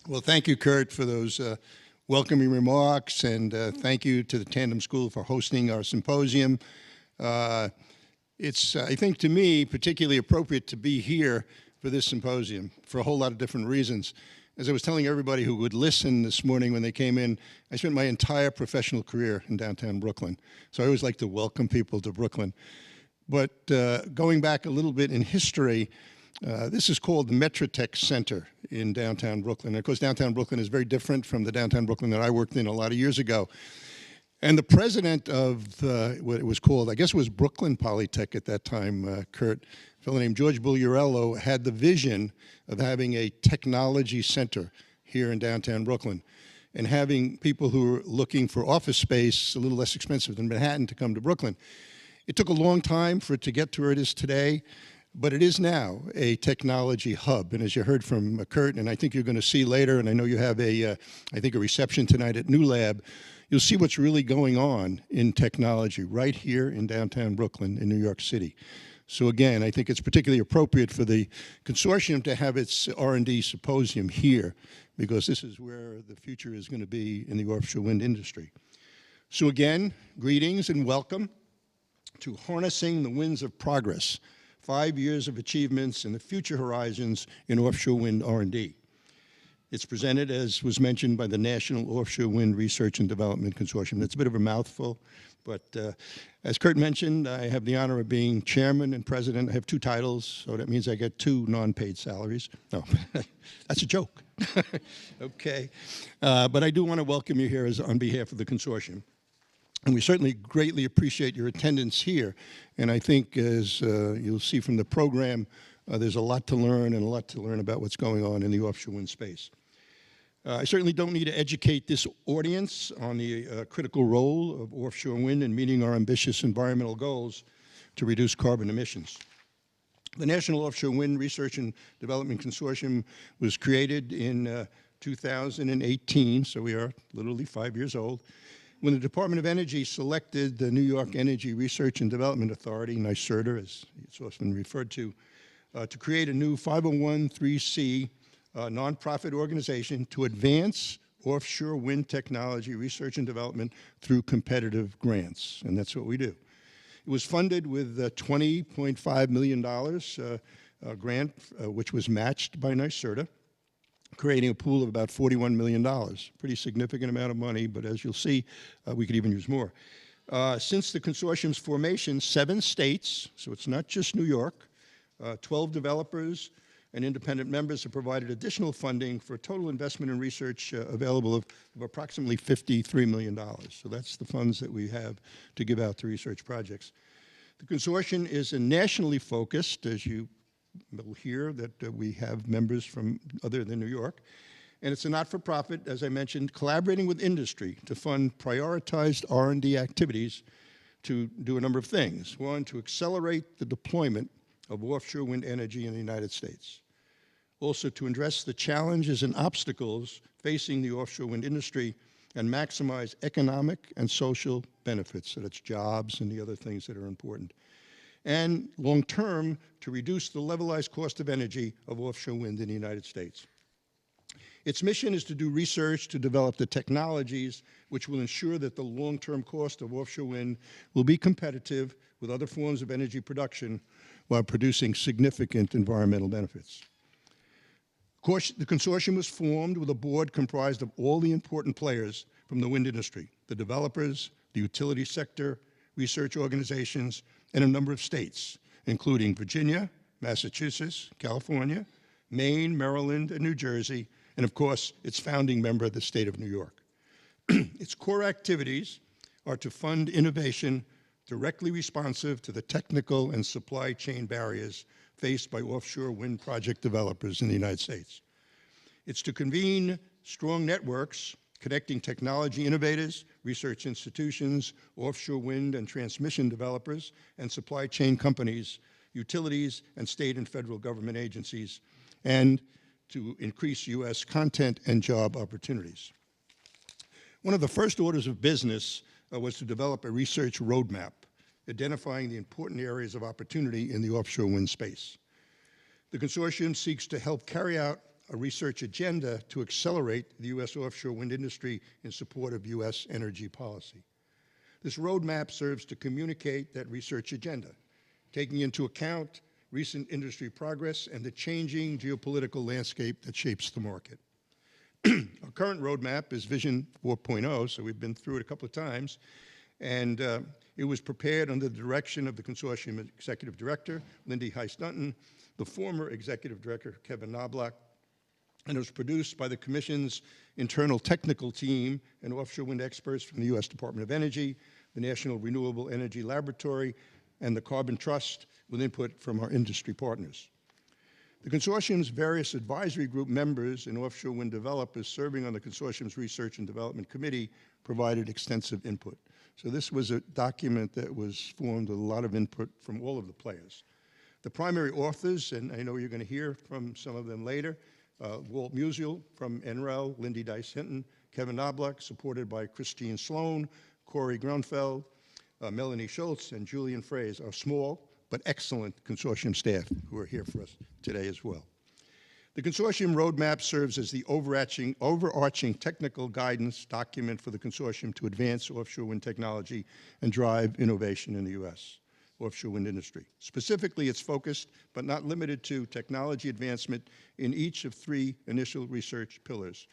Well, thank you, Kurt, for those welcoming remarks, and thank you to the Tandem School for hosting our symposium. Uh, it's, I think, to me, particularly appropriate to be here for this symposium for a whole lot of different reasons. As I was telling everybody who would listen this morning when they came in, I spent my entire professional career in downtown Brooklyn. So I always like to welcome people to Brooklyn. But going back a little bit in history, this is called the Metrotech Center in downtown Brooklyn. And of course, downtown Brooklyn is very different from the downtown Brooklyn that I worked in a lot of years ago. And the president of what it was called, I guess it was Brooklyn Polytech at that time, Kurt, a fellow named George Bugliarello, had the vision of having a technology center here in downtown Brooklyn and having people who were looking for office space a little less expensive than Manhattan to come to Brooklyn. It took a long time for it to get to where it is today, but it is now a technology hub. And as you heard from Kurt, and I think you're going to see later, and I know you have I think a reception tonight at New Lab, you'll see what's really going on in technology right here in downtown Brooklyn in New York City. So again, I think it's particularly appropriate for the consortium to have its R&D symposium here, because this is where the future is going to be in the offshore wind industry. So again, greetings and welcome to Harnessing the Winds of Progress, 5 years of achievements and the future horizons in offshore wind R&D. It's presented, as was mentioned, by the National Offshore Wind Research and Development Consortium. That's a bit of a mouthful, but as Kurt mentioned, I have the honor of being chairman and president. I have two titles, so that means I get two non-paid salaries. No, that's a joke. Okay, but I do want to welcome you here on behalf of the consortium. And we certainly greatly appreciate your attendance here. And I think, as you'll see from the program, there's a lot to learn and a lot to learn about what's going on in the offshore wind space. I certainly don't need to educate this audience on the critical role of offshore wind in meeting our ambitious environmental goals to reduce carbon emissions. The National Offshore Wind Research and Development Consortium was created in 2018, so we are literally 5 years old, when the Department of Energy selected the New York Energy Research and Development Authority, NYSERDA, as it's often referred to create a new 501(c) nonprofit organization to advance offshore wind technology research and development through competitive grants, and that's what we do. It was funded with $20.5 million grant, which was matched by NYSERDA, creating a pool of about $41 million. Pretty significant amount of money, but as you'll see, we could even use more. Since the consortium's formation, 7 states, so it's not just New York, 12 developers and independent members have provided additional funding for a total investment in research available of approximately $53 million. So that's the funds that we have to give out to research projects. The consortium is nationally focused, as you will hear that we have members from other than New York. And it's a not-for-profit, as I mentioned, collaborating with industry to fund prioritized R&D activities to do a number of things. One, to accelerate the deployment of offshore wind energy in the United States. Also, to address the challenges and obstacles facing the offshore wind industry and maximize economic and social benefits, so that's jobs and the other things that are important. And long-term, to reduce the levelized cost of energy of offshore wind in the United States. Its mission is to do research to develop the technologies which will ensure that the long-term cost of offshore wind will be competitive with other forms of energy production while producing significant environmental benefits. Of course, the consortium was formed with a board comprised of all the important players from the wind industry, the developers, the utility sector, research organizations, and a number of states, including Virginia, Massachusetts, California, Maine, Maryland, and New Jersey, and of course, its founding member, the state of New York. Its core activities are to fund innovation directly responsive to the technical and supply chain barriers faced by offshore wind project developers in the United States. It's to convene strong networks connecting technology innovators, research institutions, offshore wind and transmission developers, and supply chain companies, utilities, and state and federal government agencies, and to increase U.S. content and job opportunities. One of the first orders of business was to develop a research roadmap identifying the important areas of opportunity in the offshore wind space. The consortium seeks to help carry out a research agenda to accelerate the U.S. offshore wind industry in support of U.S. energy policy. This roadmap serves to communicate that research agenda, taking into account recent industry progress and the changing geopolitical landscape that shapes the market. Our current roadmap is Vision 4.0, so we've been through it a couple of times, and it was prepared under the direction of the consortium executive director, Lindy Heiss-Dunton, the former executive director, Kevin Knobloch, and it was produced by the Commission's internal technical team and offshore wind experts from the U.S. Department of Energy, the National Renewable Energy Laboratory, and the Carbon Trust, with input from our industry partners. The consortium's various advisory group members and offshore wind developers serving on the consortium's Research and Development Committee provided extensive input. So this was a document that was formed with a lot of input from all of the players. The primary authors, and I know you're going to hear from some of them later, Walt Musial from NREL, Lindy Heiss-Dunton, Kevin Knobloch, supported by Christine Sloan, Corey Grunfeld, Melanie Schultz, and Julian Fraze, our small but excellent consortium staff who are here for us today as well. The consortium roadmap serves as the overarching technical guidance document for the consortium to advance offshore wind technology and drive innovation in the U.S. offshore wind industry. Specifically, it's focused, but not limited to, technology advancement in each of three initial research pillars.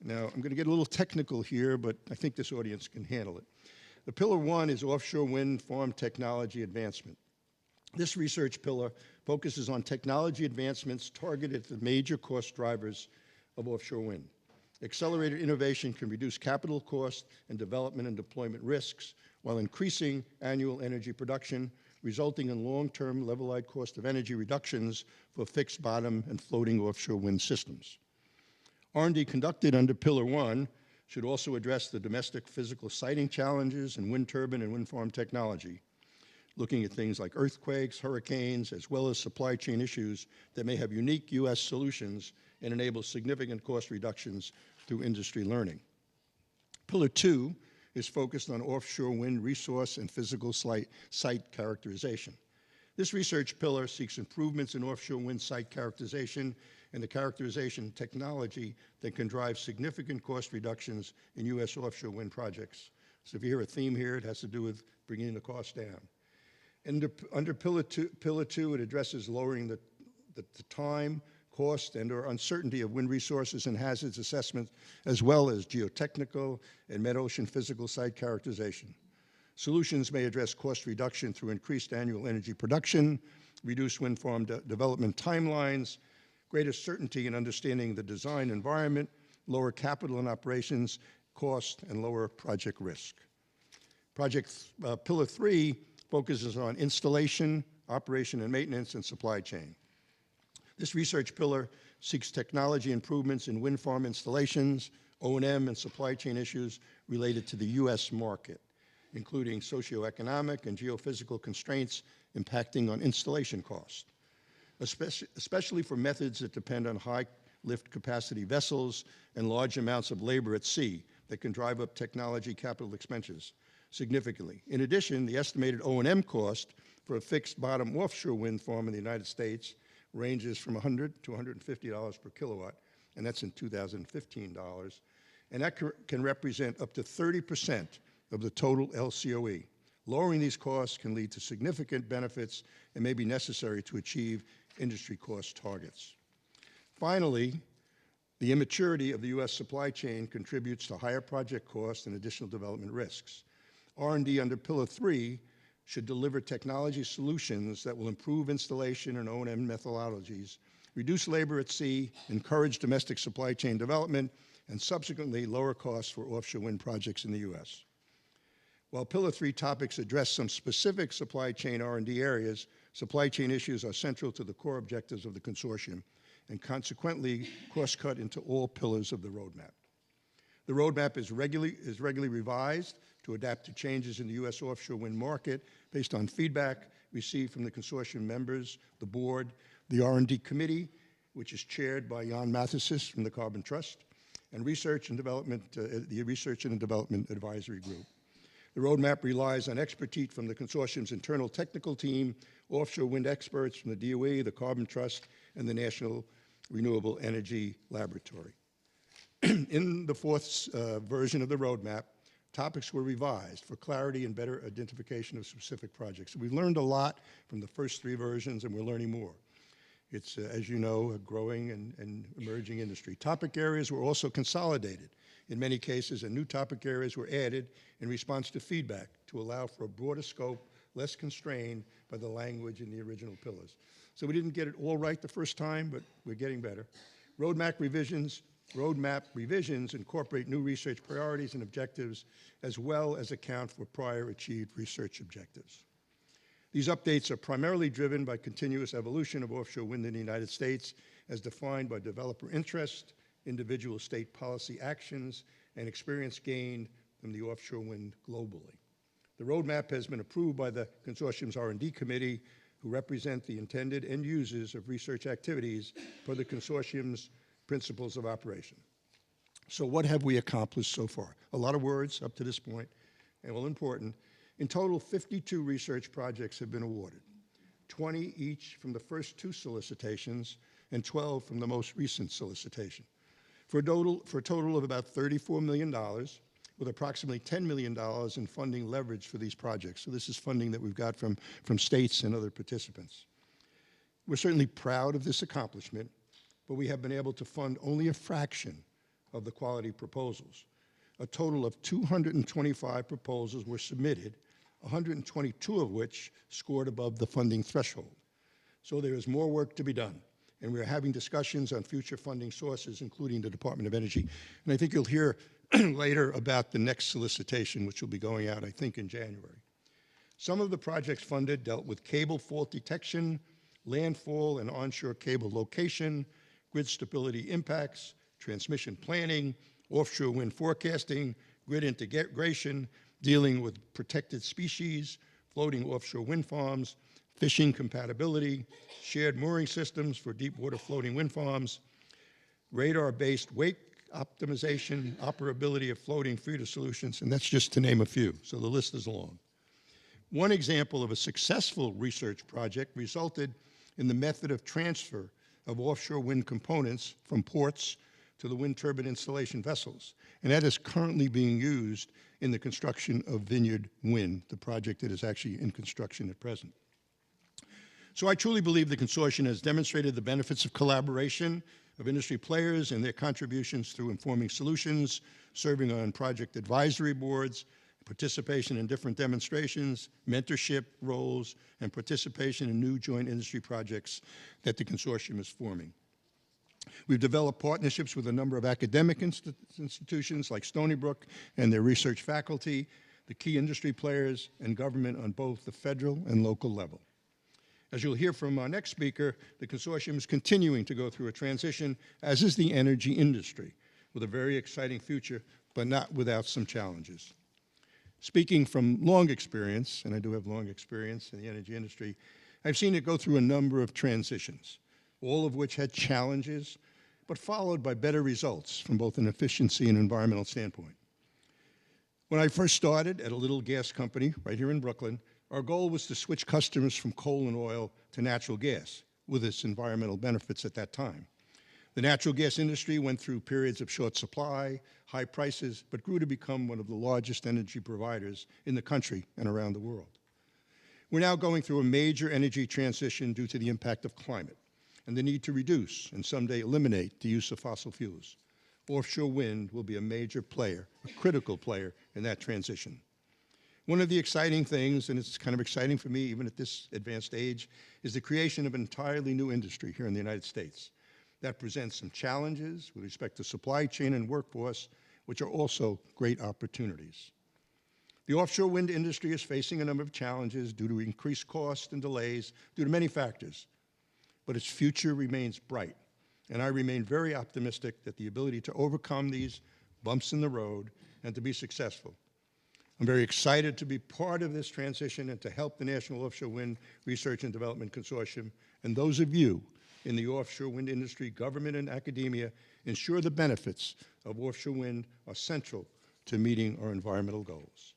Now, I'm going to get a little technical here, but I think this audience can handle it. The pillar one is offshore wind farm technology advancement. This research pillar focuses on technology advancements targeted at the major cost drivers of offshore wind. Accelerated innovation can reduce capital cost and development and deployment risks while increasing annual energy production, resulting in long-term levelized cost of energy reductions for fixed bottom and floating offshore wind systems. R&D conducted under Pillar 1 should also address the domestic physical siting challenges in wind turbine and wind farm technology, looking at things like earthquakes, hurricanes, as well as supply chain issues that may have unique U.S. solutions and enable significant cost reductions through industry learning. Pillar 2 is focused on offshore wind resource and physical site characterization. This research pillar seeks improvements in offshore wind site characterization and the characterization technology that can drive significant cost reductions in U.S. offshore wind projects. So if you hear a theme here, it has to do with bringing the cost down. Under Pillar 2, it addresses lowering the time, cost, and/or uncertainty of wind resources and hazards assessment, as well as geotechnical and mid-ocean physical site characterization. Solutions may address cost reduction through increased annual energy production, reduced wind farm development timelines, greater certainty in understanding the design environment, lower capital and operations cost, and lower project risk. Pillar 3 focuses on installation, operation and maintenance, and supply chain. This research pillar seeks technology improvements in wind farm installations, O&M, and supply chain issues related to the U.S. market, including socioeconomic and geophysical constraints impacting on installation cost, especially for methods that depend on high lift capacity vessels and large amounts of labor at sea that can drive up technology capital expenditures significantly. In addition, the estimated O&M cost for a fixed bottom offshore wind farm in the United States ranges from $100 to $150 per kilowatt, and that's in 2015 dollars, and that can represent up to 30% of the total LCOE. Lowering these costs can lead to significant benefits and may be necessary to achieve industry cost targets. Finally, the immaturity of the U.S. supply chain contributes to higher project costs and additional development risks. R&D under Pillar 3 should deliver technology solutions that will improve installation and O&M methodologies, reduce labor at sea, encourage domestic supply chain development, and subsequently lower costs for offshore wind projects in the U.S. While Pillar 3 topics address some specific supply chain R&D areas, supply chain issues are central to the core objectives of the consortium and consequently cost-cut into all pillars of the roadmap. The roadmap is regularly revised to adapt to changes in the U.S. offshore wind market based on feedback received from the consortium members, the board, the R&D committee, which is chaired by Jan Mathesis from the Carbon Trust, and the Research and Development Advisory Group. The roadmap relies on expertise from the consortium's internal technical team, offshore wind experts from the DOE, the Carbon Trust, and the National Renewable Energy Laboratory. In the fourth version of the roadmap, topics were revised for clarity and better identification of specific projects. So we learned a lot from the first three versions, and we're learning more. It's, as you know, a growing and emerging industry. Topic areas were also consolidated in many cases, and new topic areas were added in response to feedback to allow for a broader scope, less constrained by the language in the original pillars. So we didn't get it all right the first time, but we're getting better. Roadmap revisions incorporate new research priorities and objectives, as well as account for prior achieved research objectives. These updates are primarily driven by continuous evolution of offshore wind in the United States as defined by developer interest, individual state policy actions, and experience gained from the offshore wind globally. The roadmap has been approved by the consortium's R&D committee, who represent the intended end users of research activities per the consortium's principles of operation. So what have we accomplished so far? A lot of words up to this point, and all important. In total, 52 research projects have been awarded, 20 each from the first two solicitations and 12 from the most recent solicitation, for a total of about $34 million, with approximately $10 million in funding leverage for these projects. So this is funding that we've got from states and other participants. We're certainly proud of this accomplishment, but we have been able to fund only a fraction of the quality proposals. A total of 225 proposals were submitted, 122 of which scored above the funding threshold. So there is more work to be done, and we are having discussions on future funding sources, including the Department of Energy. And I think you'll hear later about the next solicitation, which will be going out, I think, in January. Some of the projects funded dealt with cable fault detection, landfall and onshore cable location, grid stability impacts, transmission planning, offshore wind forecasting, grid integration, dealing with protected species, floating offshore wind farms, fishing compatibility, shared mooring systems for deep water floating wind farms, radar-based wake optimization, operability of floating feeder solutions, and that's just to name a few, so the list is long. One example of a successful research project resulted in the method of transfer of offshore wind components from ports to the wind turbine installation vessels, and that is currently being used in the construction of Vineyard Wind, the project that is actually in construction at present. So I truly believe the consortium has demonstrated the benefits of collaboration of industry players and their contributions through informing solutions, serving on project advisory boards, participation in different demonstrations, mentorship roles, and participation in new joint industry projects that the consortium is forming. We've developed partnerships with a number of academic institutions like Stony Brook and their research faculty, the key industry players, and government on both the federal and local level. As you'll hear from our next speaker, the consortium is continuing to go through a transition, as is the energy industry, with a very exciting future, but not without some challenges. Speaking from long experience, and I do have long experience in the energy industry, I've seen it go through a number of transitions, all of which had challenges, but followed by better results from both an efficiency and environmental standpoint. When I first started at a little gas company right here in Brooklyn, our goal was to switch customers from coal and oil to natural gas, with its environmental benefits at that time. The natural gas industry went through periods of short supply, high prices, but grew to become one of the largest energy providers in the country and around the world. We're now going through a major energy transition due to the impact of climate and the need to reduce and someday eliminate the use of fossil fuels. Offshore wind will be a major player, a critical player in that transition. One of the exciting things, and it's kind of exciting for me even at this advanced age, is the creation of an entirely new industry here in the United States that presents some challenges with respect to supply chain and workforce, which are also great opportunities. The offshore wind industry is facing a number of challenges due to increased costs and delays due to many factors, but its future remains bright, and I remain very optimistic that the ability to overcome these bumps in the road and to be successful. I'm very excited to be part of this transition and to help the National Offshore Wind Research and Development Consortium and those of you in the offshore wind industry, government, and academia ensure the benefits of offshore wind are central to meeting our environmental goals.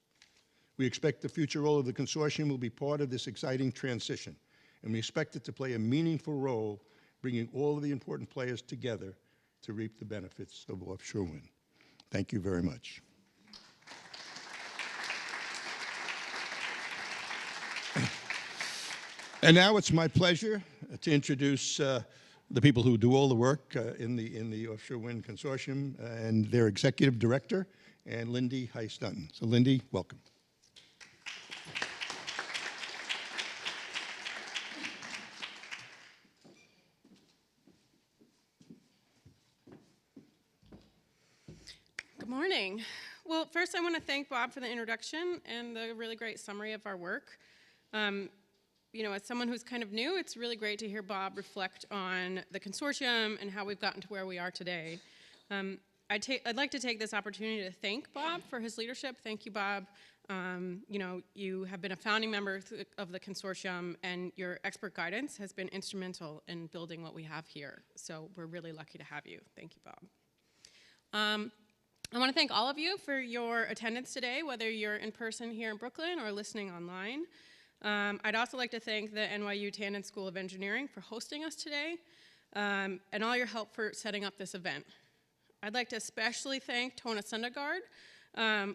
We expect the future role of the consortium will be part of this exciting transition, and we expect it to play a meaningful role bringing all of the important players together to reap the benefits of offshore wind. Thank you very much. And now it's my pleasure to introduce the people who do all the work in the Offshore Wind Consortium and their executive director, and Lindy Heiss-Dunton. So Lindy, welcome. Good morning. Well, first I want to thank Bob for the introduction and the really great summary of our work. You know, as someone who's kind of new, it's really great to hear Bob reflect on the consortium and how we've gotten to where we are today. I'd like to take this opportunity to thank Bob for his leadership. Thank you, Bob. You know, you have been a founding member of the consortium, and your expert guidance has been instrumental in building what we have here. So we're really lucky to have you. Thank you, Bob. I want to thank all of you for your attendance today, whether you're in person here in Brooklyn or listening online. I'd also like to thank the NYU Tandon School of Engineering for hosting us today, and all your help for setting up this event. I'd like to especially thank Tona Sundergaard,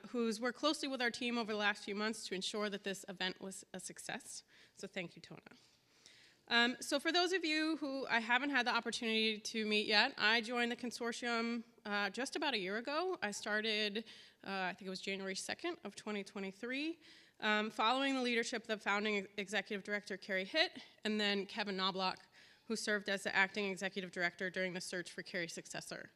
who's worked closely with our team over the last few months to ensure that this event was a success. So thank you, Tona. So for those of you who I haven't had the opportunity to meet yet, I joined the consortium just about a year ago. I started, I think it was January 2nd of 2023, following the leadership of the founding executive director, Carrie Hitt, and then Kevin Knobloch, who served as the acting executive director during the search for Carrie's successor.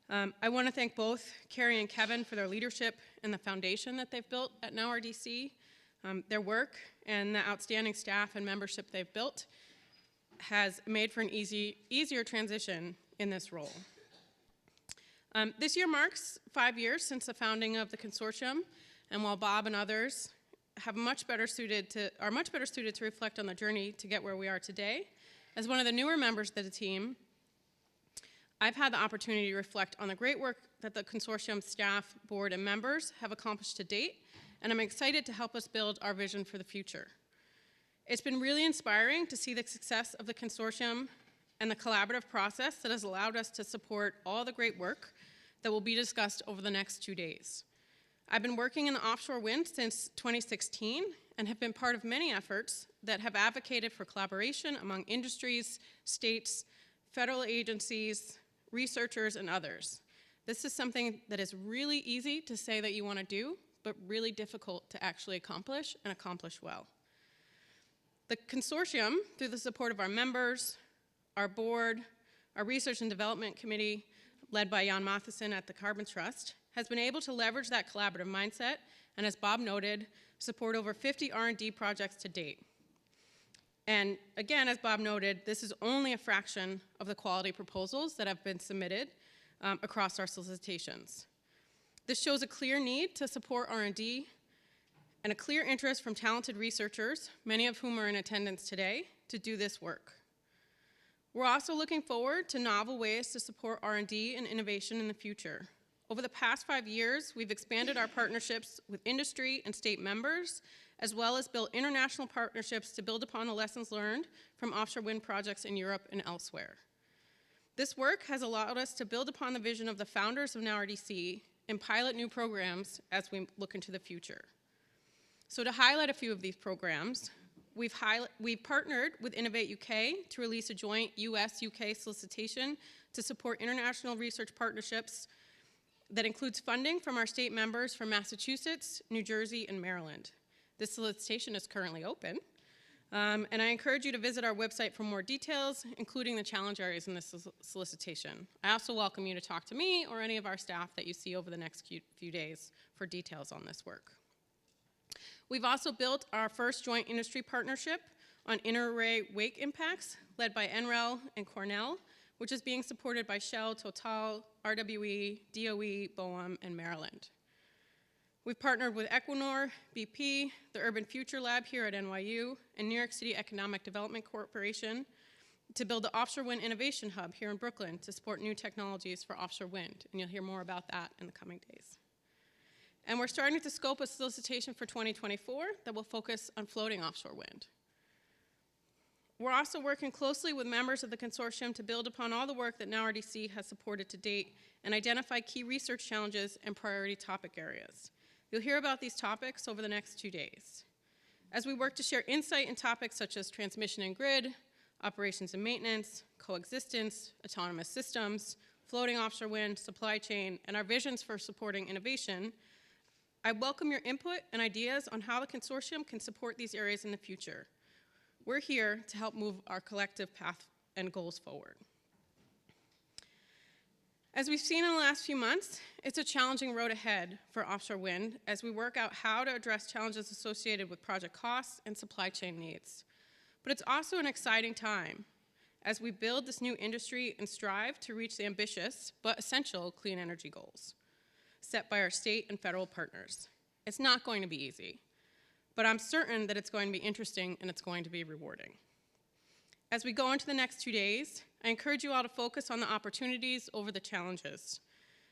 I want to thank both Carrie and Kevin for their leadership and the foundation that they've built at NowRDC. Their work and the outstanding staff and membership they've built has made for an easier transition in this role. This year marks 5 years since the founding of the consortium, and while Bob and others are much better suited to reflect on the journey to get where we are today, as one of the newer members of the team, I've had the opportunity to reflect on the great work that the consortium staff, board, and members have accomplished to date, and I'm excited to help us build our vision for the future. It's been really inspiring to see the success of the consortium and the collaborative process that has allowed us to support all the great work that will be discussed over the next 2 days. I've been working in the offshore wind since 2016 and have been part of many efforts that have advocated for collaboration among industries, states, federal agencies, researchers, and others. This is something that is really easy to say that you want to do, but really difficult to actually accomplish and accomplish well. The consortium, through the support of our members, our board, our research and development committee, led by Jan Matheson at the Carbon Trust, has been able to leverage that collaborative mindset, and as Bob noted, support over 50 R&D projects to date. And again, as Bob noted, this is only a fraction of the quality proposals that have been submitted across our solicitations. This shows a clear need to support R&D and a clear interest from talented researchers, many of whom are in attendance today, to do this work. We're also looking forward to novel ways to support R&D and innovation in the future. Over the past 5 years, we've expanded our partnerships with industry and state members, as well as built international partnerships to build upon the lessons learned from offshore wind projects in Europe and elsewhere. This work has allowed us to build upon the vision of the founders of NowRDC and pilot new programs as we look into the future. So to highlight a few of these programs, we've partnered with Innovate UK to release a joint US-UK solicitation to support international research partnerships that includes funding from our state members from Massachusetts, New Jersey, and Maryland. This solicitation is currently open, and I encourage you to visit our website for more details, including the challenge areas in this solicitation. I also welcome you to talk to me or any of our staff that you see over the next few days for details on this work. We've also built our first joint industry partnership on inter-array wake impacts, led by NREL and Cornell, which is being supported by Shell, Total, RWE, DOE, BOEM, and Maryland. We've partnered with Equinor, BP, the Urban Future Lab here at NYU, and New York City Economic Development Corporation to build the Offshore Wind Innovation Hub here in Brooklyn to support new technologies for offshore wind, and you'll hear more about that in the coming days. And we're starting to scope a solicitation for 2024 that will focus on floating offshore wind. We're also working closely with members of the consortium to build upon all the work that NowRDC has supported to date and identify key research challenges and priority topic areas. You'll hear about these topics over the next 2 days. As we work to share insight in topics such as transmission and grid, operations and maintenance, coexistence, autonomous systems, floating offshore wind, supply chain, and our visions for supporting innovation, I welcome your input and ideas on how the consortium can support these areas in the future. We're here to help move our collective path and goals forward. As we've seen in the last few months, it's a challenging road ahead for offshore wind as we work out how to address challenges associated with project costs and supply chain needs. But it's also an exciting time as we build this new industry and strive to reach the ambitious but essential clean energy goals set by our state and federal partners. It's not going to be easy, but I'm certain that it's going to be interesting and it's going to be rewarding. As we go into the next 2 days, I encourage you all to focus on the opportunities over the challenges.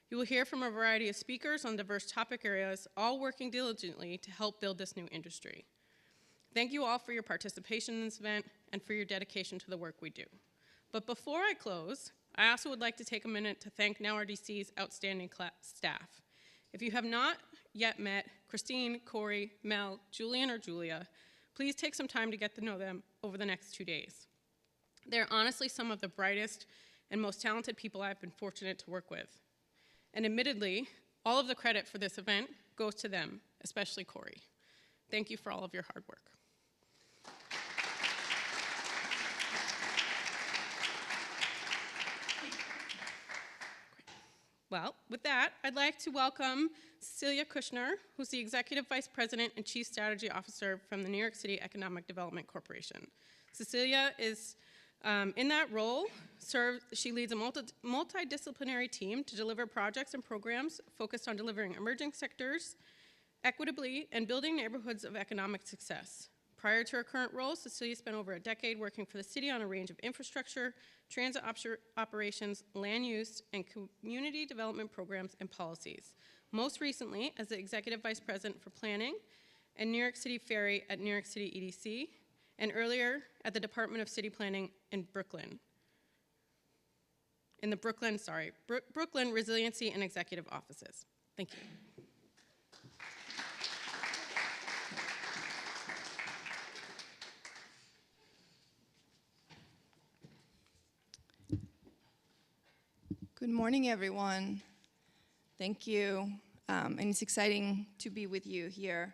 You will hear from a variety of speakers on diverse topic areas, all working diligently to help build this new industry. Thank you all for your participation in this event and for your dedication to the work we do. But before I close, I also would like to take a minute to thank NowRDC's outstanding staff. If you have not yet met Christine, Corey, Mel, Julian, or Julia, please take some time to get to know them over the next 2 days. They're honestly some of the brightest and most talented people I've been fortunate to work with. And admittedly, all of the credit for this event goes to them, especially Corey. Thank you for all of your hard work. Well, with that, I'd like to welcome Cecilia Kushner, who's the Executive Vice President and Chief Strategy Officer from the New York City Economic Development Corporation. Cecilia is, in that role, she leads a multidisciplinary team to deliver projects and programs focused on delivering emerging sectors equitably and building neighborhoods of economic success. Prior to her current role, Cecilia spent over a decade working for the city on a range of infrastructure, transit operations, land use, and community development programs and policies. Most recently, as the Executive Vice President for Planning and New York City Ferry at New York City EDC, and earlier at the Department of City Planning in Brooklyn. Brooklyn Resiliency and Executive Offices. Thank you. Good morning, everyone. Thank you. And it's exciting to be with you here.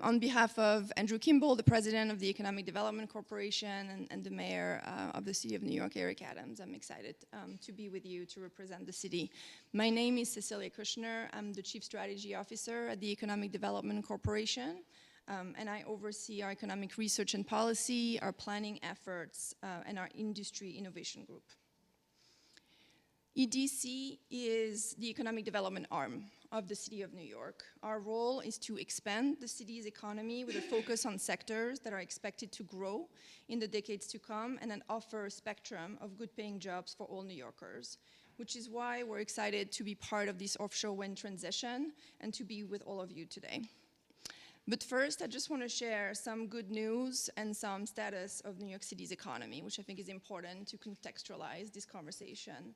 On behalf of Andrew Kimball, the President of the Economic Development Corporation, and the Mayor of the City of New York, Eric Adams, I'm excited to be with you to represent the city. My name is Cecilia Kushner. I'm the Chief Strategy Officer at the Economic Development Corporation, and I oversee our economic research and policy, our planning efforts, and our industry innovation group. EDC is the economic development arm of the City of New York. Our role is to expand the city's economy with a focus on sectors that are expected to grow in the decades to come and then offer a spectrum of good-paying jobs for all New Yorkers, which is why we're excited to be part of this offshore wind transition and to be with all of you today. But first, I just want to share some good news and some status of New York City's economy, which I think is important to contextualize this conversation.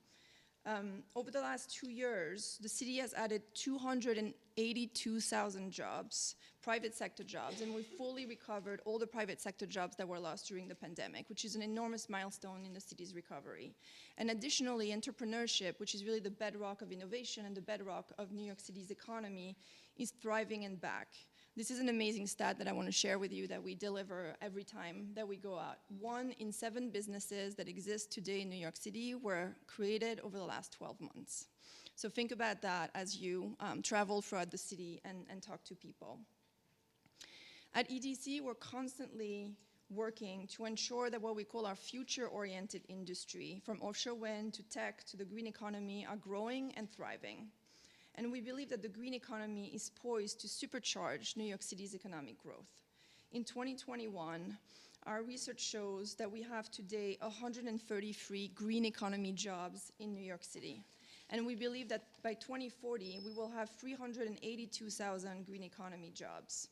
Over the last 2 years, the city has added 282,000 jobs, private sector jobs, and we've fully recovered all the private sector jobs that were lost during the pandemic, which is an enormous milestone in the city's recovery. And additionally, entrepreneurship, which is really the bedrock of innovation and the bedrock of New York City's economy, is thriving and back. This is an amazing stat that I want to share with you that we deliver every time that we go out. 1 in 7 businesses that exist today in New York City were created over the last 12 months. So think about that as you travel throughout the city and talk to people. At EDC, we're constantly working to ensure that what we call our future-oriented industry, from offshore wind to tech to the green economy, are growing and thriving. And we believe that the green economy is poised to supercharge New York City's economic growth. In 2021, our research shows that we have today 133 green economy jobs in New York City. And we believe that by 2040, we will have 382,000 green economy jobs.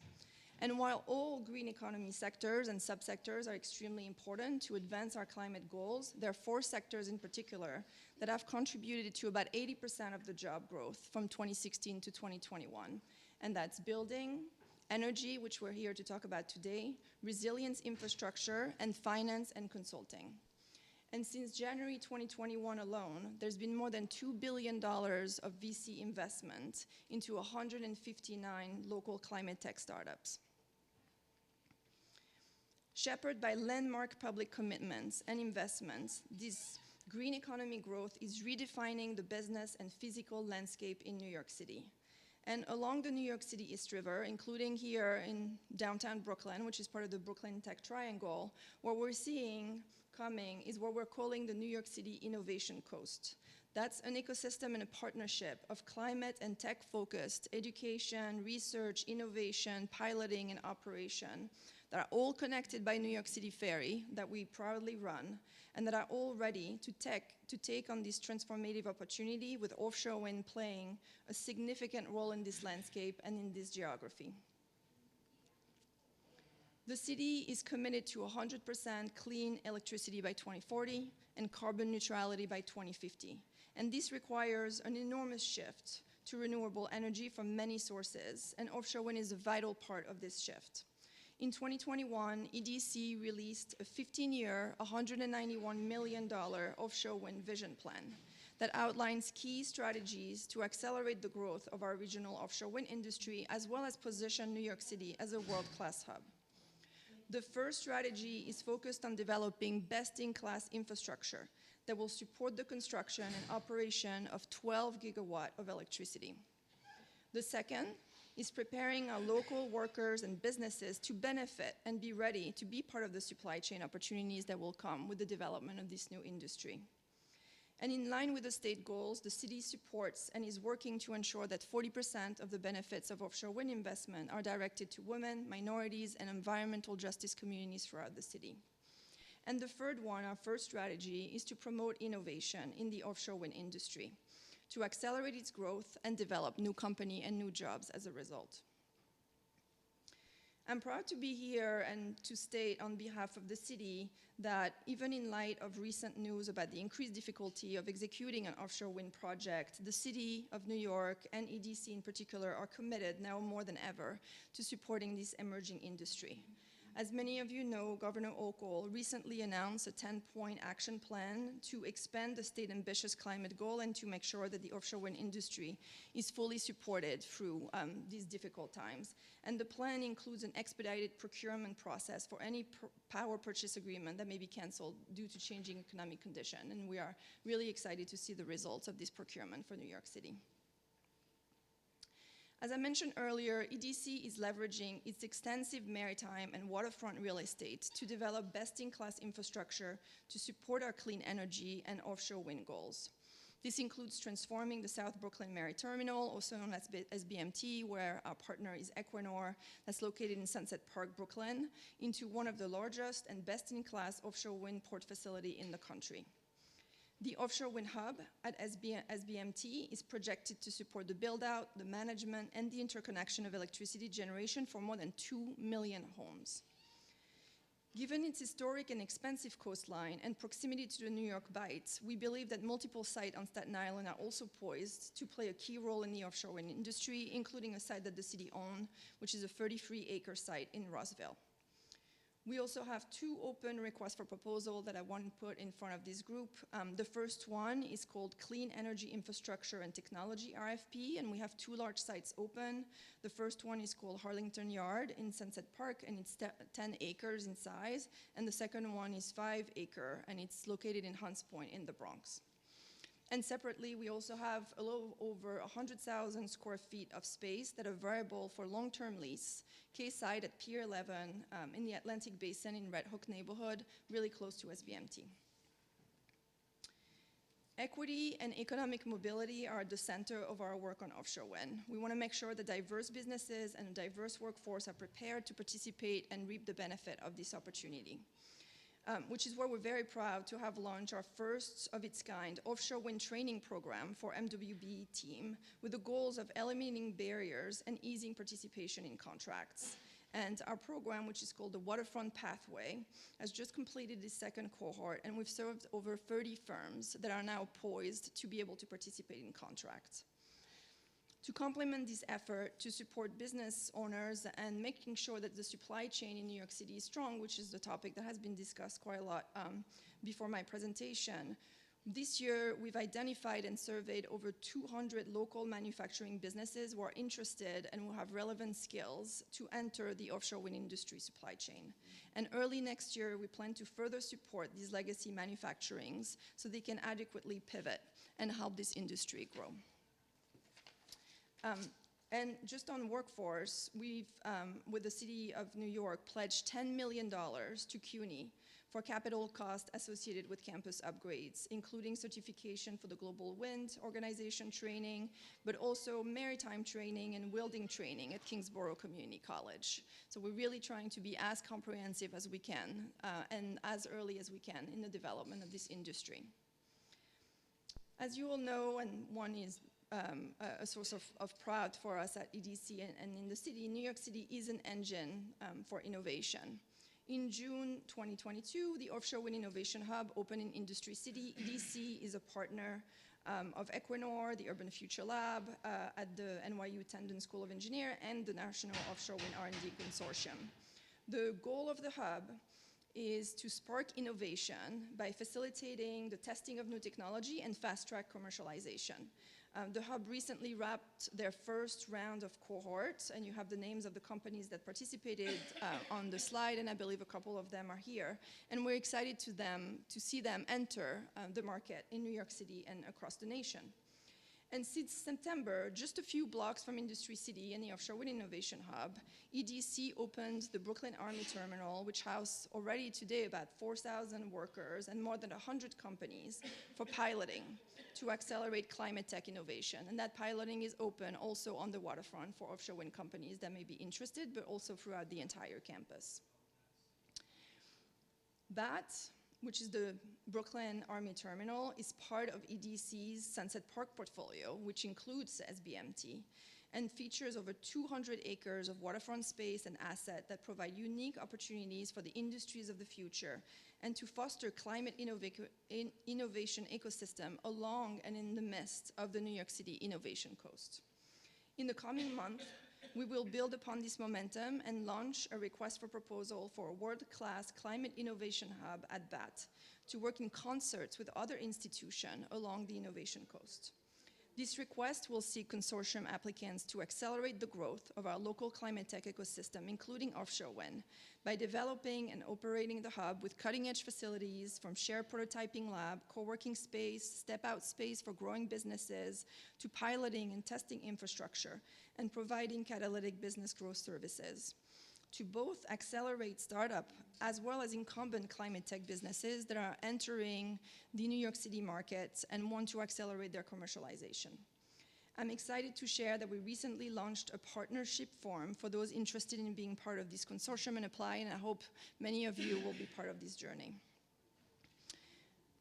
And while all green economy sectors and subsectors are extremely important to advance our climate goals, there are 4 sectors in particular that have contributed to about 80% of the job growth from 2016 to 2021. And that's building, energy, which we're here to talk about today, resilience infrastructure, and finance and consulting. And since January 2021 alone, there's been more than $2 billion of VC investment into 159 local climate tech startups. Shepherded by landmark public commitments and investments, this green economy growth is redefining the business and physical landscape in New York City. And along the New York City East River, including here in downtown Brooklyn, which is part of the Brooklyn Tech Triangle, what we're seeing coming is what we're calling the New York City Innovation Coast. That's an ecosystem and a partnership of climate and tech-focused education, research, innovation, piloting, and operation that are all connected by New York City Ferry that we proudly run, and that are all ready to take on this transformative opportunity, with offshore wind playing a significant role in this landscape and in this geography. The city is committed to 100% clean electricity by 2040 and carbon neutrality by 2050. And this requires an enormous shift to renewable energy from many sources, and offshore wind is a vital part of this shift. In 2021, EDC released a 15-year, $191 million offshore wind vision plan that outlines key strategies to accelerate the growth of our regional offshore wind industry, as well as position New York City as a world-class hub. The first strategy is focused on developing best-in-class infrastructure that will support the construction and operation of 12 gigawatts of electricity. The second is preparing our local workers and businesses to benefit and be ready to be part of the supply chain opportunities that will come with the development of this new industry. And in line with the state goals, the city supports and is working to ensure that 40% of the benefits of offshore wind investment are directed to women, minorities, and environmental justice communities throughout the city. And the third one, our first strategy, is to promote innovation in the offshore wind industry, to accelerate its growth and develop new company and new jobs as a result. I'm proud to be here and to state on behalf of the city that even in light of recent news about the increased difficulty of executing an offshore wind project, the City of New York and EDC in particular are committed now more than ever to supporting this emerging industry. As many of you know, Governor Hochul recently announced a 10-point action plan to expand the state ambitious climate goal and to make sure that the offshore wind industry is fully supported through these difficult times. And the plan includes an expedited procurement process for any power purchase agreement that may be canceled due to changing economic condition. And we are really excited to see the results of this procurement for New York City. As I mentioned earlier, EDC is leveraging its extensive maritime and waterfront real estate to develop best-in-class infrastructure to support our clean energy and offshore wind goals. This includes transforming the South Brooklyn Marine Terminal, also known as SBMT, where our partner is Equinor, that's located in Sunset Park, Brooklyn, into one of the largest and best-in-class offshore wind port facility in the country. The offshore wind hub at SBMT is projected to support the build-out, the management, and the interconnection of electricity generation for more than 2 million homes. Given its historic and expansive coastline and proximity to the New York Bight, we believe that multiple sites on Staten Island are also poised to play a key role in the offshore wind industry, including a site that the city owns, which is a 33-acre site in Rossville. We also have 2 open requests for proposal that I want to put in front of this group. The first one is called Clean Energy Infrastructure and Technology RFP, and we have 2 large sites open. The first one is called Harlington Yard in Sunset Park, and it's 10 acres in size. And the second one is 5 acre, and it's located in Hunts Point in the Bronx. And separately, we also have a little over 100,000 square feet of space that are variable for long-term lease, quayside at Pier 11 in the Atlantic Basin in Red Hook neighborhood, really close to SBMT. Equity and economic mobility are at the center of our work on offshore wind. We want to make sure that diverse businesses and a diverse workforce are prepared to participate and reap the benefit of this opportunity. Which is why we're very proud to have launched our first of its kind offshore wind training program for MWB team with the goals of eliminating barriers and easing participation in contracts. And our program, which is called the Waterfront Pathway, has just completed its second cohort, and we've served over 30 firms that are now poised to be able to participate in contracts. To complement this effort to support business owners and making sure that the supply chain in New York City is strong, which is the topic that has been discussed quite a lot before my presentation, this year, we've identified and surveyed over 200 local manufacturing businesses who are interested and who have relevant skills to enter the offshore wind industry supply chain. And early next year, we plan to further support these legacy manufacturings so they can adequately pivot and help this industry grow. And just on workforce, we've, with the City of New York, pledged $10 million to CUNY for capital costs associated with campus upgrades, including certification for the Global Wind Organization training, but also maritime training and welding training at Kingsborough Community College. So we're really trying to be as comprehensive as we can and as early as we can in the development of this industry. As you all know, and one is a source of pride for us at EDC and in the city, New York City is an engine for innovation. In June 2022, the Offshore Wind Innovation Hub opened in Industry City. EDC is a partner of Equinor, the Urban Future Lab at the NYU Tandon School of Engineering, and the National Offshore Wind R&D Consortium. The goal of the hub is to spark innovation by facilitating the testing of new technology and fast-track commercialization. The hub recently wrapped their first round of cohorts, and you have the names of the companies that participated on the slide, and I believe a couple of them are here. And we're excited to see them enter the market in New York City and across the nation. And since September, just a few blocks from Industry City and the Offshore Wind Innovation Hub, EDC opened the Brooklyn Army Terminal, which houses already today about 4,000 workers and more than 100 companies for piloting to accelerate climate tech innovation. And that piloting is open also on the waterfront for offshore wind companies that may be interested, but also throughout the entire campus. That, which is the Brooklyn Army Terminal, is part of EDC's Sunset Park portfolio, which includes SBMT, and features over 200 acres of waterfront space and asset that provide unique opportunities for the industries of the future and to foster climate innovation ecosystem along and in the midst of the New York City Innovation Coast. In the coming month, we will build upon this momentum and launch a request for proposal for a world-class climate innovation hub at BAT to work in concert with other institutions along the Innovation Coast. This request will seek consortium applicants to accelerate the growth of our local climate tech ecosystem, including offshore wind, by developing and operating the hub with cutting-edge facilities from shared prototyping lab, co-working space, step-out space for growing businesses, to piloting and testing infrastructure, and providing catalytic business growth services to both accelerate startup as well as incumbent climate tech businesses that are entering the New York City market and want to accelerate their commercialization. I'm excited to share that we recently launched a partnership forum for those interested in being part of this consortium and apply, and I hope many of you will be part of this journey.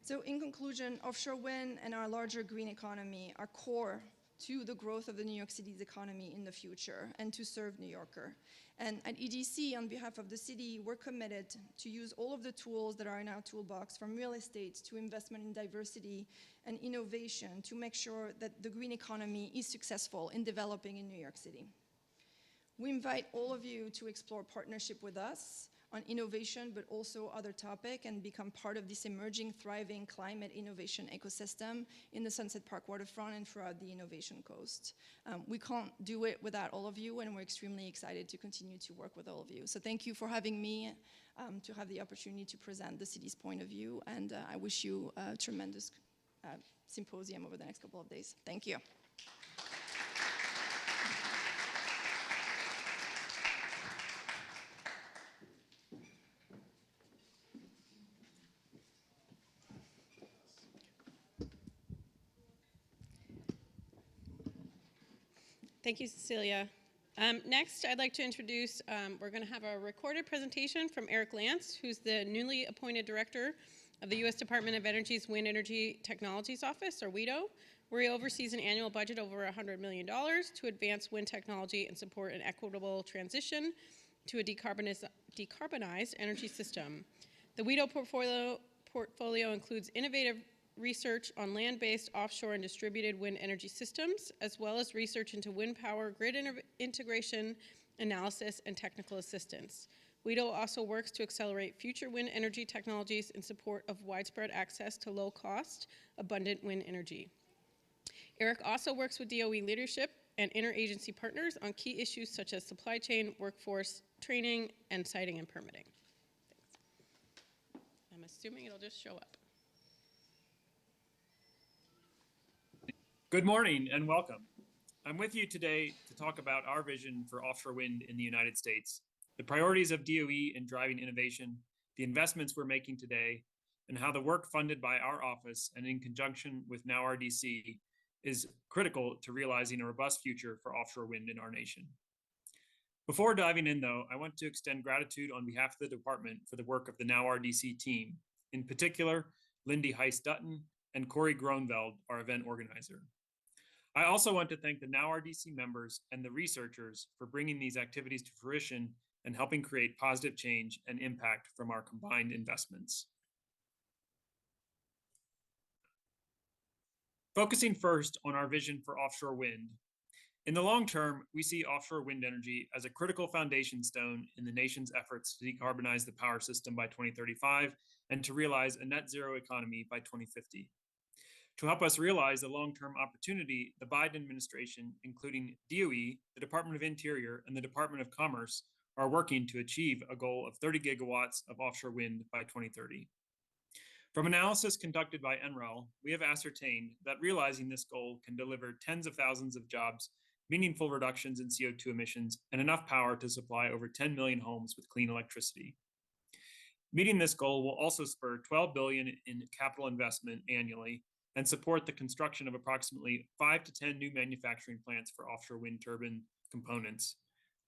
So in conclusion, offshore wind and our larger green economy are core to the growth of the New York City's economy in the future and to serve New Yorker. And at EDC, on behalf of the city, we're committed to use all of the tools that are in our toolbox, from real estate to investment in diversity and innovation, to make sure that the green economy is successful in developing in New York City. We invite all of you to explore partnership with us on innovation, but also other topics, and become part of this emerging, thriving climate innovation ecosystem in the Sunset Park waterfront and throughout the Innovation Coast. We can't do it without all of you, and we're extremely excited to continue to work with all of you. So thank you for having me to have the opportunity to present the city's point of view, and I wish you a tremendous symposium over the next couple of days. Thank you. Thank you, Cecilia. Next, I'd like to introduce, we're going to have a recorded presentation from Eric Lance, who's the newly appointed director of the U.S. Department of Energy's Wind Energy Technologies Office, or WETO, where he oversees an annual budget over $100 million to advance wind technology and support an equitable transition to a decarbonized energy system. The WIDO portfolio includes innovative research on land-based, offshore, and distributed wind energy systems, as well as research into wind power, grid integration, analysis, and technical assistance. WIDO also works to accelerate future wind energy technologies in support of widespread access to low-cost, abundant wind energy. ERIC also works with DOE leadership and interagency partners on key issues such as supply chain, workforce, training, and siting and permitting. Thanks. I'm assuming it'll just show up. Good morning and welcome. I'm with you today to talk about our vision for offshore wind in the United States, the priorities of DOE in driving innovation, the investments we're making today, and how the work funded by our office and in conjunction with NowRDC is critical to realizing a robust future for offshore wind in our nation. Before diving in, though, I want to extend gratitude on behalf of the department for the work of the NowRDC team, in particular, Lindy Heiss-Dutton and Corey Gronveld, our event organizer. I also want to thank the NowRDC members and the researchers for bringing these activities to fruition and helping create positive change and impact from our combined investments. Focusing first on our vision for offshore wind. In the long term, we see offshore wind energy as a critical foundation stone in the nation's efforts to decarbonize the power system by 2035 and to realize a net zero economy by 2050. To help us realize the long-term opportunity, the Biden administration, including DOE, the Department of Interior, and the Department of Commerce, are working to achieve a goal of 30 gigawatts of offshore wind by 2030. From analysis conducted by NREL, we have ascertained that realizing this goal can deliver tens of thousands of jobs, meaningful reductions in CO2 emissions, and enough power to supply over 10 million homes with clean electricity. Meeting this goal will also spur $12 billion in capital investment annually and support the construction of approximately 5 to 10 new manufacturing plants for offshore wind turbine components,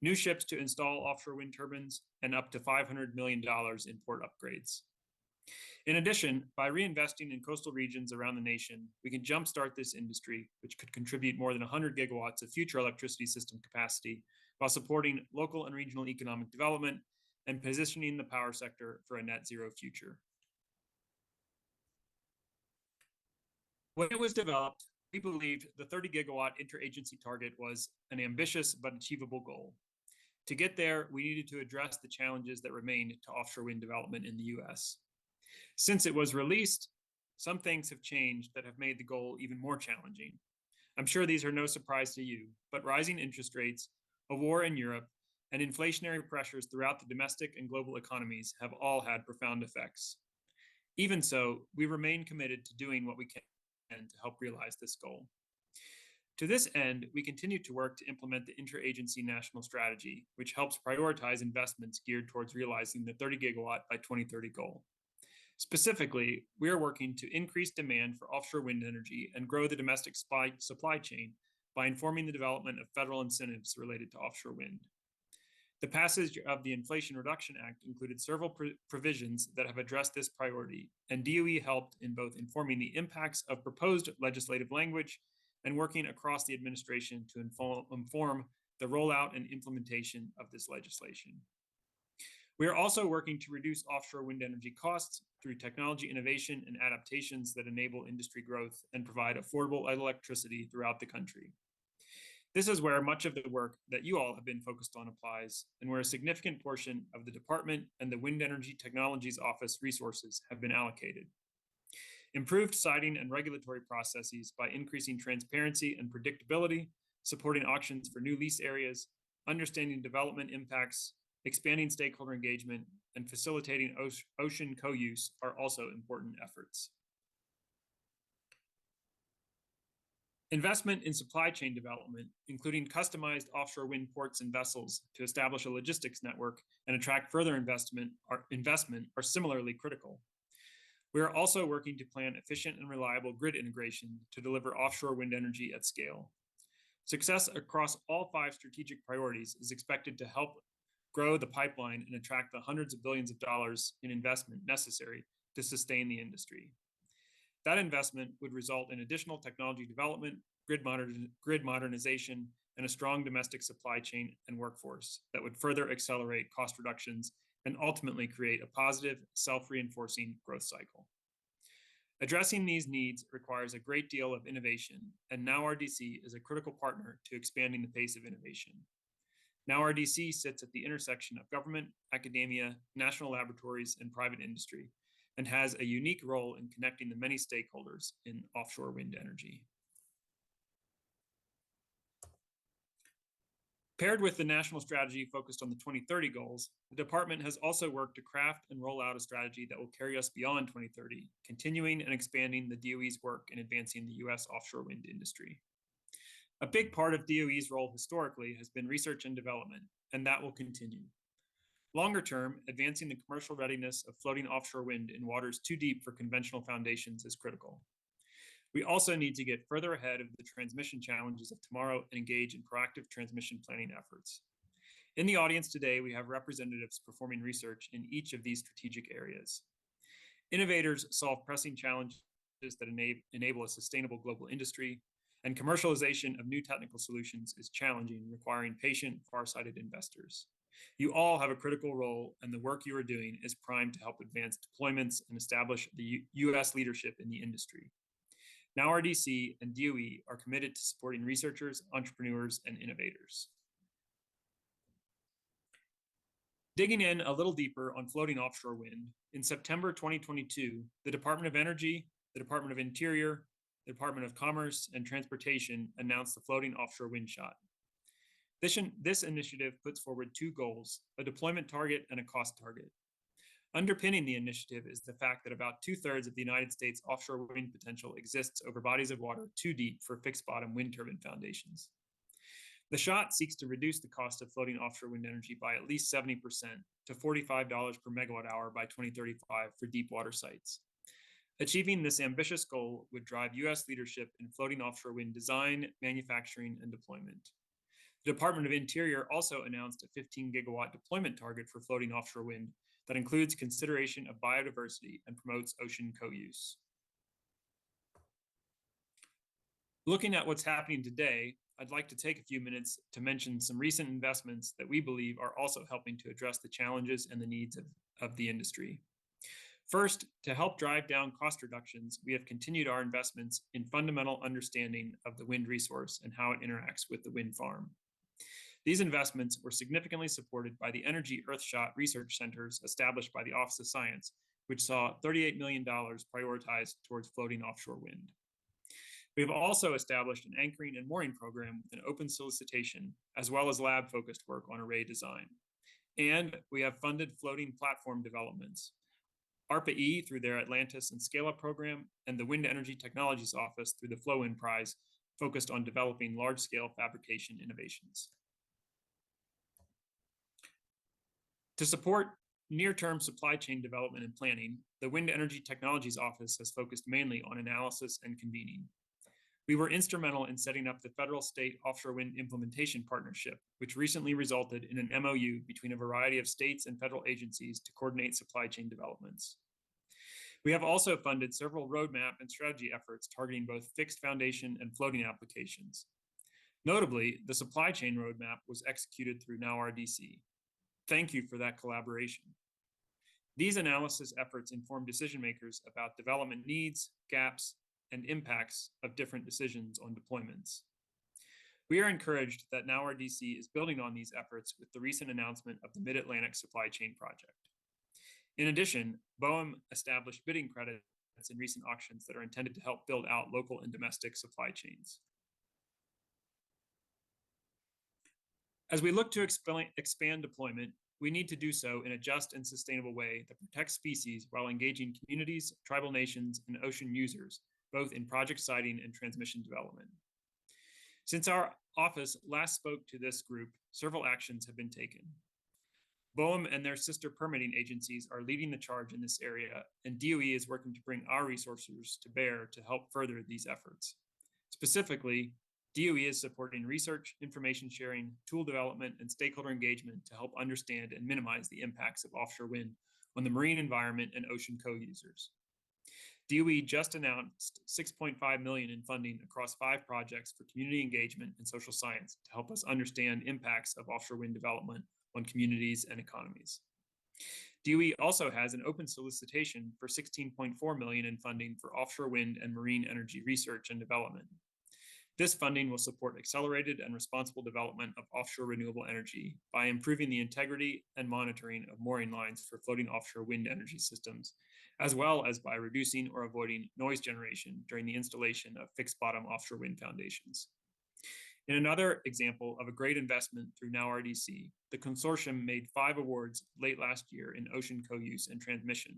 new ships to install offshore wind turbines, and up to $500 million in port upgrades. In addition, by reinvesting in coastal regions around the nation, we can jumpstart this industry, which could contribute more than 100 gigawatts of future electricity system capacity while supporting local and regional economic development and positioning the power sector for a net zero future. When it was developed, we believed the 30 gigawatt interagency target was an ambitious but achievable goal. To get there, we needed to address the challenges that remained to offshore wind development in the US. Since it was released, some things have changed that have made the goal even more challenging. I'm sure these are no surprise to you, but rising interest rates, a war in Europe, and inflationary pressures throughout the domestic and global economies have all had profound effects. Even so, we remain committed to doing what we can to help realize this goal. To this end, we continue to work to implement the Interagency National Strategy, which helps prioritize investments geared towards realizing the 30 gigawatt by 2030 goal. Specifically, we are working to increase demand for offshore wind energy and grow the domestic supply chain by informing the development of federal incentives related to offshore wind. The passage of the Inflation Reduction Act included several provisions that have addressed this priority, and DOE helped in both informing the impacts of proposed legislative language and working across the administration to inform the rollout and implementation of this legislation. We are also working to reduce offshore wind energy costs through technology innovation and adaptations that enable industry growth and provide affordable electricity throughout the country. This is where much of the work that you all have been focused on applies, and where a significant portion of the department and the Wind Energy Technologies Office resources have been allocated. Improved siting and regulatory processes by increasing transparency and predictability, supporting auctions for new lease areas, understanding development impacts, expanding stakeholder engagement, and facilitating ocean co-use are also important efforts. Investment in supply chain development, including customized offshore wind ports and vessels to establish a logistics network and attract further investment are similarly critical. We are also working to plan efficient and reliable grid integration to deliver offshore wind energy at scale. Success across all 5 strategic priorities is expected to help grow the pipeline and attract the hundreds of billions of dollars in investment necessary to sustain the industry. That investment would result in additional technology development, grid modernization, and a strong domestic supply chain and workforce that would further accelerate cost reductions and ultimately create a positive, self-reinforcing growth cycle. Addressing these needs requires a great deal of innovation, and NowRDC is a critical partner to expanding the pace of innovation. NowRDC sits at the intersection of government, academia, national laboratories, and private industry, and has a unique role in connecting the many stakeholders in offshore wind energy. Paired with the national strategy focused on the 2030 goals, the department has also worked to craft and roll out a strategy that will carry us beyond 2030, continuing and expanding the DOE's work in advancing the U.S. offshore wind industry. A big part of DOE's role historically has been research and development, and that will continue. Longer term, advancing the commercial readiness of floating offshore wind in waters too deep for conventional foundations is critical. We also need to get further ahead of the transmission challenges of tomorrow and engage in proactive transmission planning efforts. In the audience today, we have representatives performing research in each of these strategic areas. Innovators solve pressing challenges that enable a sustainable global industry, and commercialization of new technical solutions is challenging, requiring patient, far-sighted investors. You all have a critical role, and the work you are doing is primed to help advance deployments and establish the U.S. leadership in the industry. NowRDC and DOE are committed to supporting researchers, entrepreneurs, and innovators. Digging in a little deeper on floating offshore wind, in September 2022, the Department of Energy, the Department of Interior, the Department of Commerce, and Transportation announced the Floating Offshore Wind Shot. This initiative puts forward two goals: a deployment target and a cost target. Underpinning the initiative is the fact that about 2/3 of the United States offshore wind potential exists over bodies of water too deep for fixed bottom wind turbine foundations. The shot seeks to reduce the cost of floating offshore wind energy by at least 70% to $45 per megawatt hour by 2035 for deep water sites. Achieving this ambitious goal would drive U.S. leadership in floating offshore wind design, manufacturing, and deployment. The Department of Interior also announced a 15 gigawatt deployment target for floating offshore wind that includes consideration of biodiversity and promotes ocean co-use. Looking at what's happening today, I'd like to take a few minutes to mention some recent investments that we believe are also helping to address the challenges and the needs of the industry. First, to help drive down cost reductions, we have continued our investments in fundamental understanding of the wind resource and how it interacts with the wind farm. These investments were significantly supported by the Energy Earthshot research centers established by the Office of Science, which saw $38 million prioritized towards floating offshore wind. We have also established an anchoring and mooring program with an open solicitation, as well as lab-focused work on array design. And we have funded floating platform developments. ARPA-E through their Atlantis and Scale Up program, and the Wind Energy Technologies Office through the FlowWind Prize, focused on developing large-scale fabrication innovations. To support near-term supply chain development and planning, the Wind Energy Technologies Office has focused mainly on analysis and convening. We were instrumental in setting up the Federal State Offshore Wind Implementation Partnership, which recently resulted in an MOU between a variety of states and federal agencies to coordinate supply chain developments. We have also funded several roadmap and strategy efforts targeting both fixed foundation and floating applications. Notably, the supply chain roadmap was executed through NowRDC. Thank you for that collaboration. These analysis efforts inform decision makers about development needs, gaps, and impacts of different decisions on deployments. We are encouraged that NowRDC is building on these efforts with the recent announcement of the Mid-Atlantic Supply Chain Project. In addition, BOEM established bidding credits in recent auctions that are intended to help build out local and domestic supply chains. As we look to expand deployment, we need to do so in a just and sustainable way that protects species while engaging communities, tribal nations, and ocean users, both in project siting and transmission development. Since our office last spoke to this group, several actions have been taken. BOEM and their sister permitting agencies are leading the charge in this area, and DOE is working to bring our resources to bear to help further these efforts. Specifically, DOE is supporting research, information sharing, tool development, and stakeholder engagement to help understand and minimize the impacts of offshore wind on the marine environment and ocean co-users. DOE just announced $6.5 million in funding across 5 projects for community engagement and social science to help us understand impacts of offshore wind development on communities and economies. DOE also has an open solicitation for $16.4 million in funding for offshore wind and marine energy research and development. This funding will support accelerated and responsible development of offshore renewable energy by improving the integrity and monitoring of mooring lines for floating offshore wind energy systems, as well as by reducing or avoiding noise generation during the installation of fixed bottom offshore wind foundations. In another example of a great investment through NowRDC, the consortium made 5 awards late last year in ocean co-use and transmission,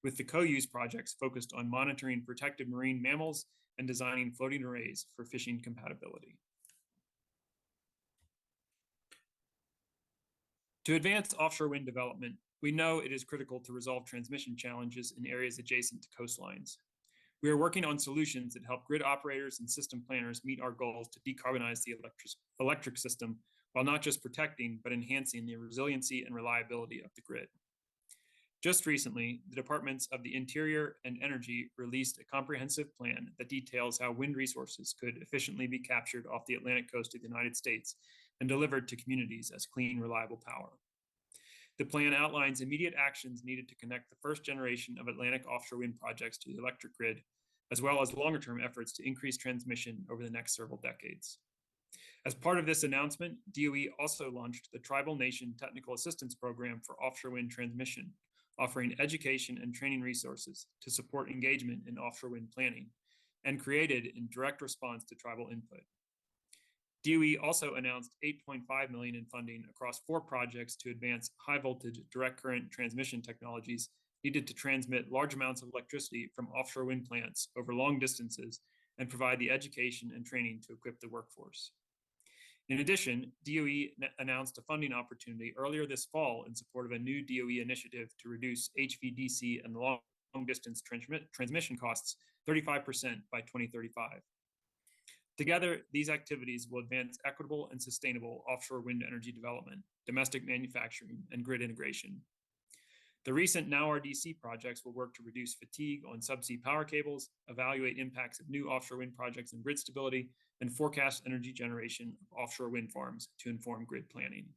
with the co-use projects focused on monitoring protected marine mammals and designing floating arrays for fishing compatibility. To advance offshore wind development, we know it is critical to resolve transmission challenges in areas adjacent to coastlines. We are working on solutions that help grid operators and system planners meet our goals to decarbonize the electric system while not just protecting, but enhancing the resiliency and reliability of the grid. Just recently, the Departments of the Interior and Energy released a comprehensive plan that details how wind resources could efficiently be captured off the Atlantic coast of the United States and delivered to communities as clean, reliable power. The plan outlines immediate actions needed to connect the first generation of Atlantic offshore wind projects to the electric grid, as well as longer-term efforts to increase transmission over the next several decades. As part of this announcement, DOE also launched the Tribal Nation Technical Assistance Program for offshore wind transmission, offering education and training resources to support engagement in offshore wind planning, and created in direct response to tribal input. DOE also announced $8.5 million in funding across 4 projects to advance high voltage direct current transmission technologies needed to transmit large amounts of electricity from offshore wind plants over long distances and provide the education and training to equip the workforce. In addition, DOE announced a funding opportunity earlier this fall in support of a new DOE initiative to reduce HVDC and long-distance transmission costs 35% by 2035. Together, these activities will advance equitable and sustainable offshore wind energy development, domestic manufacturing, and grid integration. The recent NowRDC projects will work to reduce fatigue on subsea power cables, evaluate impacts of new offshore wind projects and grid stability, and forecast energy generation of offshore wind farms to inform grid planning.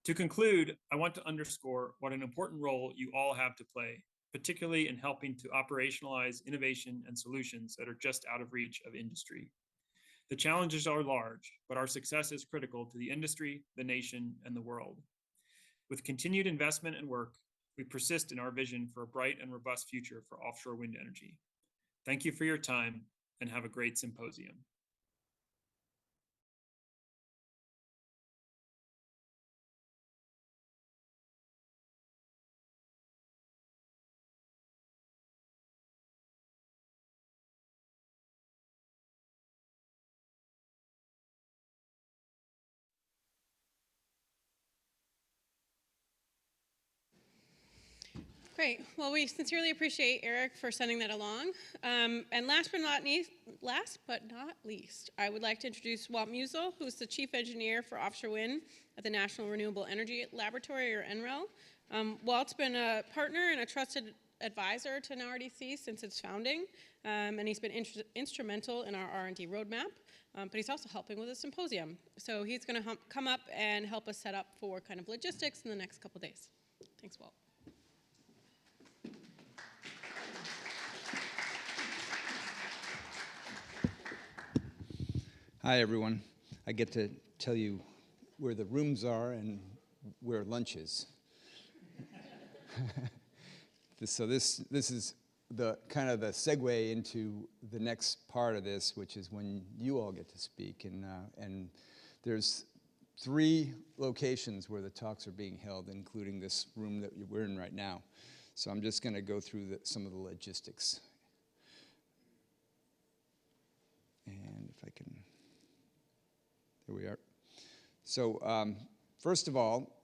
To conclude, I want to underscore what an important role you all have to play, particularly in helping to operationalize innovation and solutions that are just out of reach of industry. The challenges are large, but our success is critical to the industry, the nation, and the world. With continued investment and work, we persist in our vision for a bright and robust future for offshore wind energy. Thank you for your time, and have a great symposium. Great. Well, we sincerely appreciate Eric for sending that along. And last but not least, I would like to introduce Walt Musel, who is the Chief Engineer for Offshore Wind at the National Renewable Energy Laboratory, or NREL. Walt's been a partner and a trusted advisor to NRDC since its founding, and he's been instrumental in our R&D roadmap, but he's also helping with a symposium. So he's going to come up and help us set up for kind of logistics in the next couple days. Thanks, Walt. Hi, everyone. I get to tell you where the rooms are and where lunch is. So this is the kind of the segue into the next part of this, which is when you all get to speak. And there's 3 locations where the talks are being held, including this room that we're in right now. So I'm just going to go through some of the logistics. And if I can... Here we are. So first of all,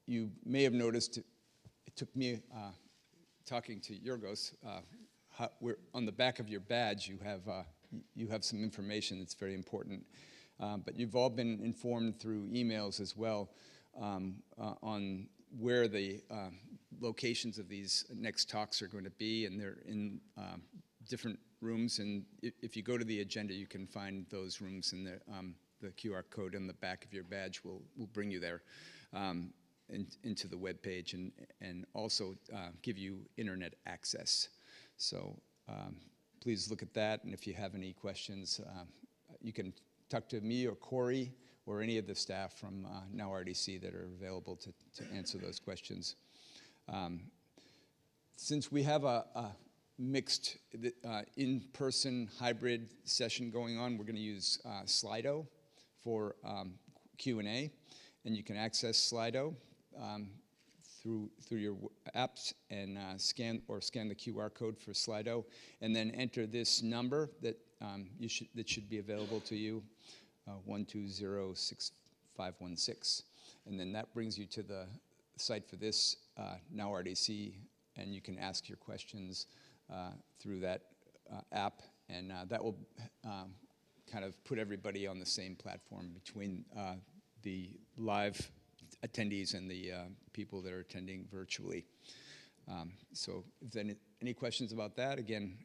you may have noticed, it took me talking to Yorgos, on the back of your badge you have some information that's very important. But you've all been informed through emails as well on where the locations of these next talks are going to be, and they're in different rooms. And if you go to the agenda, you can find those rooms, and the QR code on the back of your badge will bring you there. Into the web page, and also give you internet access. So please look at that, and if you have any questions, you can talk to me or Corey or any of the staff from Now RDC that are available to answer those questions. Since we have a mixed in-person hybrid session going on, we're going to use Slido for Q&A, and you can access Slido through your apps and scan the QR code for Slido, and then enter this number that that should be available to you, 1206516, and then that brings you to the site for this Now RDC, and you can ask your questions through that app, and that will kind of put everybody on the same platform between the live attendees and the people that are attending virtually. So if there's any questions about that, again,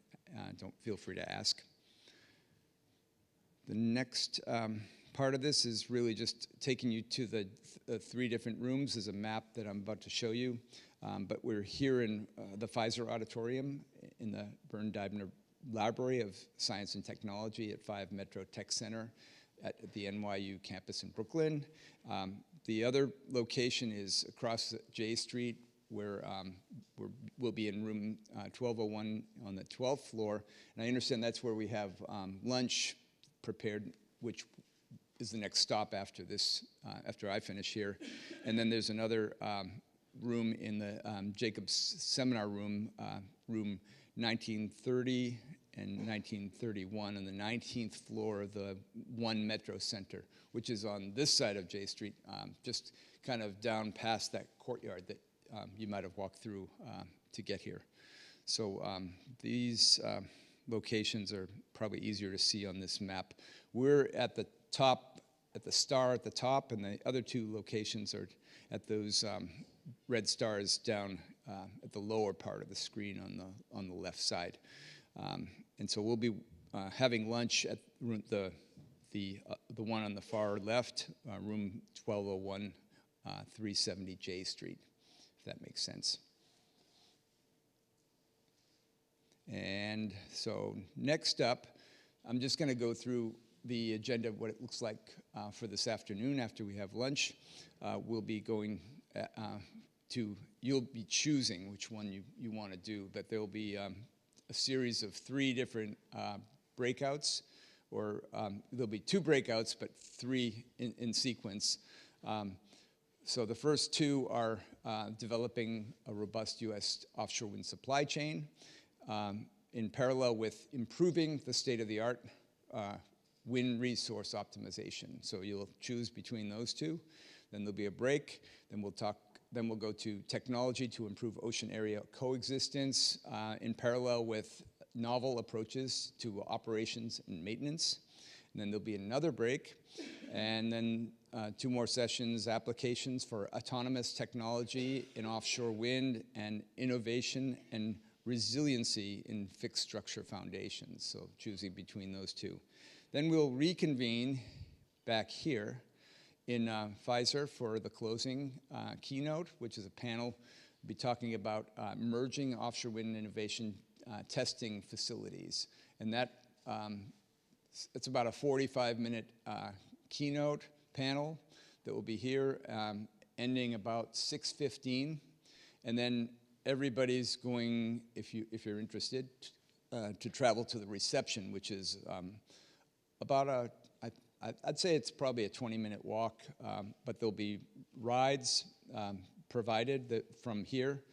don't feel free to ask. The next part of this is really just taking you to the three different rooms. There's a map that I'm about to show you, but we're here in the Pfizer Auditorium in the Bern Deibner Library of Science and Technology at 5 Metro Tech Center at the NYU campus in Brooklyn. The other location is across J Street, where we'll be in room 1201 on the 12th floor. And I understand that's where we have lunch prepared, which is the next stop after this, after I finish here. And then there's another room in the Jacobs Seminar Room, room 1930 and 1931 on the 19th floor of the 1 Metro Center, which is on this side of J Street, just kind of down past that courtyard that you might have walked through to get here. So these locations are probably easier to see on this map. We're at the top, at the star at the top, and the other two locations are at those red stars down at the lower part of the screen on the left side. And so we'll be having lunch at the one on the far left, room 1201, 370 J Street, if that makes sense. And so next up, I'm just going to go through the agenda of what it looks like for this afternoon after we have lunch. We'll be going you'll be choosing which one you want to do, but there'll be a series of 3 different breakouts, or there'll be 2 breakouts, but 3 in sequence. So the first 2 are developing a robust U.S. offshore wind supply chain in parallel with improving the state-of-the-art wind resource optimization. So you'll choose between those 2. Then there'll be a break. Then we'll go to technology to improve ocean area coexistence in parallel with novel approaches to operations and maintenance. And then there'll be another break. And then 2 more sessions, applications for autonomous technology in offshore wind and innovation and resiliency in fixed structure foundations. So choosing between those 2. Then we'll reconvene back here in Pfizer for the closing keynote, which is a panel. We'll be talking about merging offshore wind innovation testing facilities. And that it's about a 45-minute keynote panel that will be here, ending about 6:15. And then everybody's going, if you're interested, to travel to the reception, which is about I'd say it's probably a 20-minute walk, but there'll be rides provided from here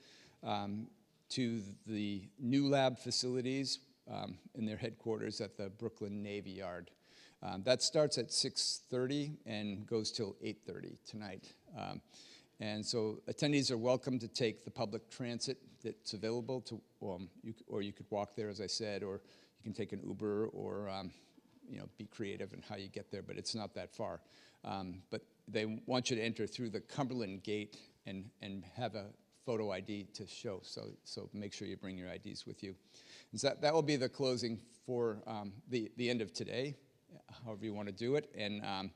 to the new lab facilities in their headquarters at the Brooklyn Navy Yard. That starts at 6:30 and goes till 8:30 tonight. And so attendees are welcome to take the public transit that's available to, or you could walk there, as I said, or you can take an Uber, or be creative in how you get there, but it's not that far. But they want you to enter through the Cumberland Gate and have a photo ID to show. So make sure you bring your IDs with you. And so that will be the closing for the end of today, however you want to do it. And I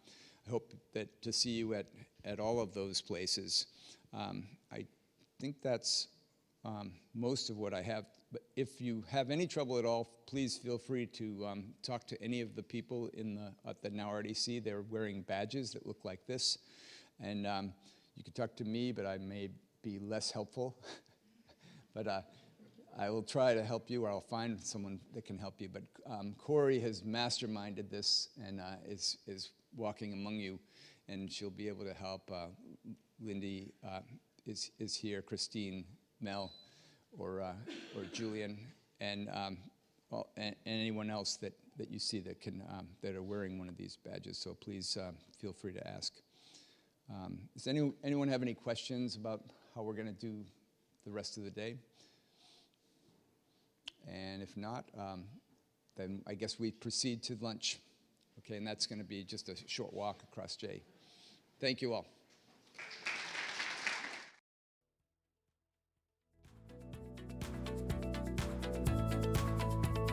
hope that to see you at all of those places. I think that's most of what I have. But if you have any trouble at all, please feel free to talk to any of the people at the Now RDC. They're wearing badges that look like this. And you can talk to me, but I may be less helpful. But I will try to help you, or I'll find someone that can help you. But Corey has masterminded this and is walking among you, and she'll be able to help. Lindy is here, Christine, Mel, or Julian, and anyone else that you see that can that are wearing one of these badges. So please feel free to ask. Does anyone have any questions about how we're going to do the rest of the day? And if not, then I guess we proceed to lunch. Okay, and that's going to be just a short walk across J. Thank you all.